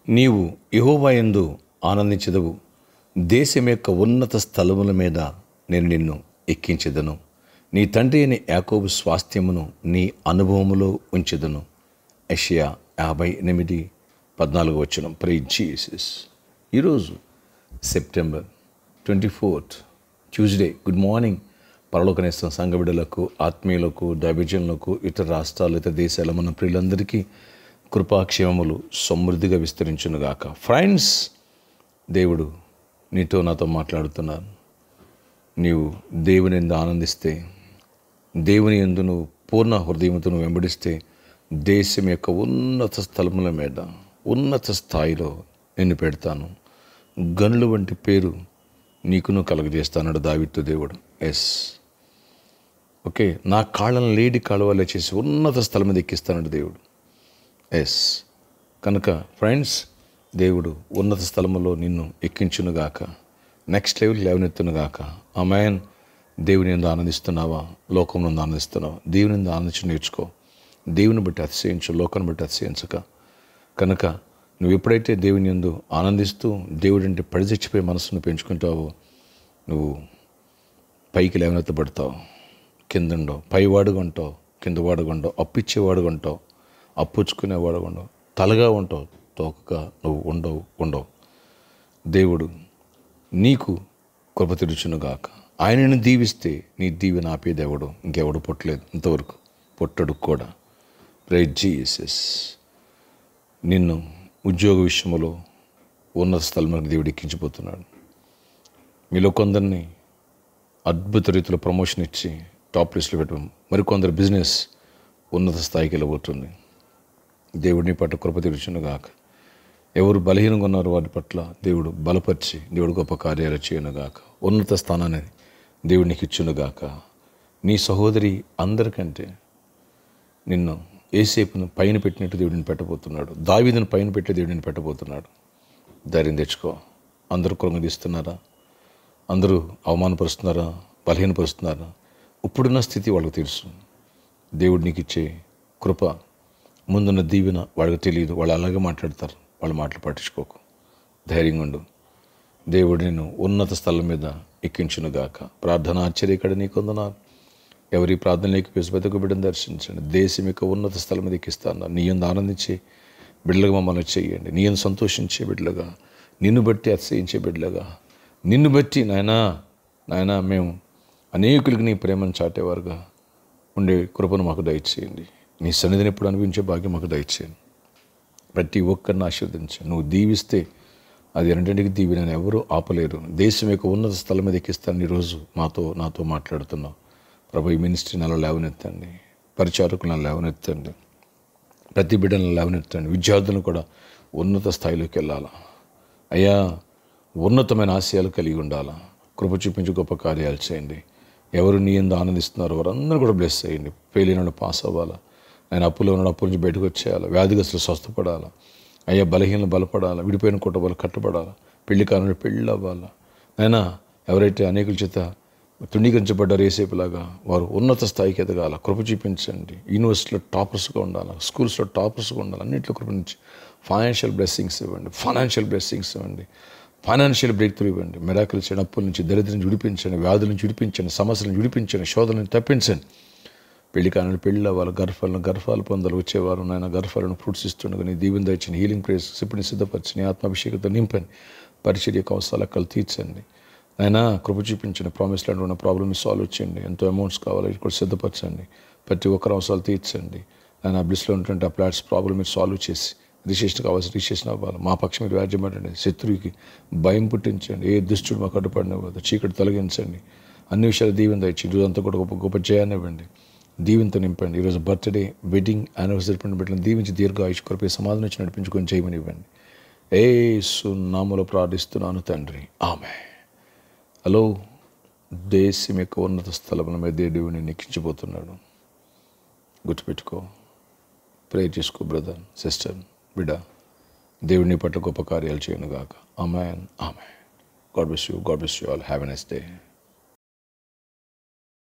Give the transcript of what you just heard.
నీవు యెహోవా యందు ఆనందించెదవు. దేశం యొక్క ఉన్నత స్థలముల మీద నేను నిన్ను ఎక్కించెదను. నీ తండ్రి అయిన యాకోబు స్వాస్థ్యమును నీ అనుభవములో ఉంచెదను. యెషయా 58:14 ప్రైజ్ జీసస్. ఈరోజు సెప్టెంబర్ 24 ట్యూస్డే. గుడ్ మార్నింగ్ పరలోకనేస్తం సంఘ బిడ్డలకు, ఆత్మీయులకు, దైవజనులకు, ఇతర రాష్ట్రాలు, ఇతర దేశాల మన ప్రియులందరికీ కృపాక్షేమములు సమృద్ధిగా విస్తరించునుగాక. ఫ్రెండ్స్, దేవుడు నీతో నాతో మాట్లాడుతున్నాను. నీవు దేవుని యందు ఆనందిస్తే, దేవుని యందు నువ్వు పూర్ణ హృదయంతో నువ్వు వెంబడిస్తే, దేశం యొక్క ఉన్నత స్థలముల మీద, ఉన్నత స్థాయిలో నిన్ను పెడతాను. గనుల వంటి పేరు నీకును కలుగజేస్తానడు దావీదు దేవుడు. ఓకే, నా కాళ్ళను లేడి కాలువలే చేసి ఉన్నత స్థలం మీద ఎక్కిస్తానడు దేవుడు. కనుక ఫ్రెండ్స్, దేవుడు ఉన్నత స్థలములో నిన్ను ఎక్కించునుగాక, నెక్స్ట్ లెవెల్ లేవనెత్తునుగాక. ఆమేన్. దేవుని యందు ఆనందిస్తున్నావా? లోకం నుండి ఆనందిస్తున్నావా? దేవుని యందు ఆనందించి నేర్చుకో. దేవుని బట్టి అతిశయించు, లోకాన్ని బట్టి అతిశయించక. కనుక నువ్వు ఎప్పుడైతే దేవుని యందు ఆనందిస్తూ దేవుడు అంటే పడి చచ్చిపోయే మనసును పెంచుకుంటావో, నువ్వు పైకి లేవనెత్తబడతావు. కిందుండవు, పైవాడుగా ఉంటావు, కిందవాడుగా ఉండవు, అప్పిచ్చేవాడుగా ఉంటావు, అప్పుచ్చుకునేవాడుగా ఉండవు, తలగా ఉంటావు, తోకగా నువ్వు ఉండవు. దేవుడు నీకు కృప తెరుచునుగాక. ఆయనను దీవిస్తే నీ దీవెన ఆపేదేవుడు ఇంకెవడు పుట్టలేదు, ఇంతవరకు పుట్టడు కూడా. Praise Jesus. నిన్ను ఉద్యోగ విషయంలో ఉన్నత స్థలంలో దేవుడు ఎక్కించిపోతున్నాడు. మీలో కొందరిని అద్భుత రీతిలో ప్రమోషన్ ఇచ్చి టాప్ లిస్ట్లో పెట్టడం, మరికొందరు బిజినెస్ ఉన్నత స్థాయికి వెళ్ళబోతుంది. దేవుడిని పట్ల కృప తెరుచునుగాక. ఎవరు బలహీనంగా ఉన్నారో వారి పట్ల దేవుడు బలపరిచి దేవుడు గొప్ప కార్యాలు చేయనుగాక. ఉన్నత స్థానాన్ని దేవుడు నీకు ఇచ్చునుగాక. నీ సహోదరి అందరికంటే నిన్ను యేసేపును పైన పెట్టినట్టు దేవుడిని పెట్టబోతున్నాడు. దావీదును పైన పెట్టి దేవుడిని పెట్టబోతున్నాడు. ధైర్యం తెచ్చుకో. అందరూ కృంగదీస్తున్నారా? అందరూ అవమానపరుస్తున్నారా? బలహీనపరుస్తున్నారా? ఇప్పుడున్న స్థితి వాళ్ళకు తెలుసు. దేవుడు నీకు ఇచ్చే కృప, ముందున్న దీవెన వాళ్ళకి తెలియదు. వాళ్ళు అలాగే మాట్లాడతారు. వాళ్ళ మాటలు పట్టించుకోకు. ధైర్యంగా ఉండు. దేవుడు నేను ఉన్నత స్థలం మీద ఎక్కించునుగాక. ప్రార్థన ఆశ్చర్యకడ నీకు వందనాలు. ఎవరి ప్రార్థనలోకి పెసుపెతకు బిడ్డను దర్శించండి. దేశం యొక్క ఉన్నత స్థలం మీద ఎక్కిస్తాను. నీ యందు ఆనందించే బిడ్డలుగా మమ్మల్ని చేయండి. నీ యందు సంతోషించే బిడ్డలుగా, నిన్ను బట్టి అతిశయించే బిడ్డలుగా, నిన్ను బట్టి నాయనా మేము అనేకులకి నీ ప్రేమను చాటేవారుగా ఉండే కృపను మాకు దయచేయండి. నీ సన్నిధిని ఎప్పుడు అనిపించే భాగ్యం మాకు దయచేయండి. ప్రతి ఒక్కరిని ఆశీర్వదించండి. నువ్వు దీవిస్తే అది రెండింటికి దీవెనని ఎవరూ ఆపలేరు. దేశం యొక్క ఉన్నత స్థలం మీద ఎక్కిస్తాను. ఈరోజు నాతో మాట్లాడుతున్నావు ప్రభు. ఈ మినిస్ట్రీని అలా లేవనెత్తండి, పరిచారకులను లేవనెత్తండి, ప్రతి బిడ్డలను లేవనెత్తండి. విద్యార్థులను కూడా ఉన్నత స్థాయిలోకి వెళ్ళాలా అయ్యా, ఉన్నతమైన ఆశయాలు కలిగి ఉండాలా. కృప చూపించి గొప్ప కార్యాలు చేయండి. ఎవరు నీ యందు ఆనందిస్తున్నారో వారందరూ కూడా బ్లెస్ చేయండి. ఫెయిల్ అయిన పాస్ అవ్వాలా. ఆయన అప్పులో ఉన్న అప్పుల నుంచి బయటకు వచ్చేయాలి. వ్యాధిగ్రస్తులు స్వస్థపడాలా. అయ్యా, బలహీనలు బలపడాలా. విడిపోయిన కుటుంబాలు కట్టబడాలా. పెళ్లి కాలంలో పెళ్ళి అవ్వాలా. అయినా ఎవరైతే అనేకుల చేత తృణీకరించబడ్డారు యేసేపులాగా, వారు ఉన్నత స్థాయికి ఎదగాల. కృప చూపించండి. యూనివర్సిటీలో టాపర్స్గా ఉండాలి, స్కూల్స్లో టాపర్స్గా ఉండాలి. అన్నింటిలో కృప నుంచి ఫైనాన్షియల్ బ్లెస్సింగ్స్ ఇవ్వండి. ఫైనాన్షియల్ బ్రేక్ త్రూ ఇవ్వండి. మిరాకిల్ చేయండి. అప్పుల నుంచి, దరిద్రం నుంచి విడిపించండి. వ్యాధుల నుంచి విడిపించండి. సమస్యలను విడిపించండి. శోధనలను తప్పించండి. పెళ్లి కాలంలో పెళ్ళి అవ్వాలి. గర్భాలు పొందాలి. వచ్చేవారు నాయన గర్భాలను ఫ్రూట్స్ ఇస్తుండగా నీ దీవెన దయచండి. హీలింగ్ ప్రేయర్స్ సిప్పుని సిద్ధపరిచి నీ ఆత్మాభిషేకంతో నింపండి. పరిచర్యకు అవసరాలు అక్కలు తీర్చండి. అయినా కృప చూపించండి. ప్రామిస్ ల్యాండ్ ఉన్న ప్రాబ్లమ్ని సాల్వ్ చేయండి. ఎంతో అమౌంట్స్ కావాలి, ఇది కూడా సిద్ధపరచండి. ప్రతి ఒక్కరు అవసరాలు తీర్చండి. ఆయన బ్లిస్లో ఉన్నటువంటి ఆ ఫ్లాట్స్ ప్రాబ్లమ్ మీరు సాల్వ్ చేసి రిజిస్ట్రేషన్ కావాల్సి రిజిస్ట్రేషన్ అవ్వాలి. మా పక్షం మీరు వ్యాజ్యమంటండి. శత్రువుకి భయం పుట్టించండి. ఏ దుష్టుడు మాకు అడ్డుపడినవ్వదు. చీకటి తొలగించండి. అన్ని విషయాలు దీవెన దయచేయండి. రోజంతా కూడా గొప్ప జయాన్ని ఇవ్వండి. దీవెనతో నింపండి. ఈరోజు బర్త్డే, వెడ్డింగ్, యానివర్సరీ పండుగ బిడ్డలను దీవించి దీర్ఘ ఆయుష్ కృపే సమాధానం ఇచ్చి నడిపించుకొని చేయమని ఇవ్వండి. యేసు నామములో ప్రార్థిస్తున్నాను తండ్రి, ఆమేన్. హలో, దేశం యొక్క ఉన్నత స్థలముల మీద దేవుని ఎక్కించబోతున్నాడు. గుర్తుపెట్టుకో. ప్రేయర్ చేసుకో బ్రదర్, సిస్టర్, బిడ్డ. దేవుని పట్ల గొప్ప కార్యాలు చేయనుగాక. ఆమేన్. God bless you. All. Have a nice day.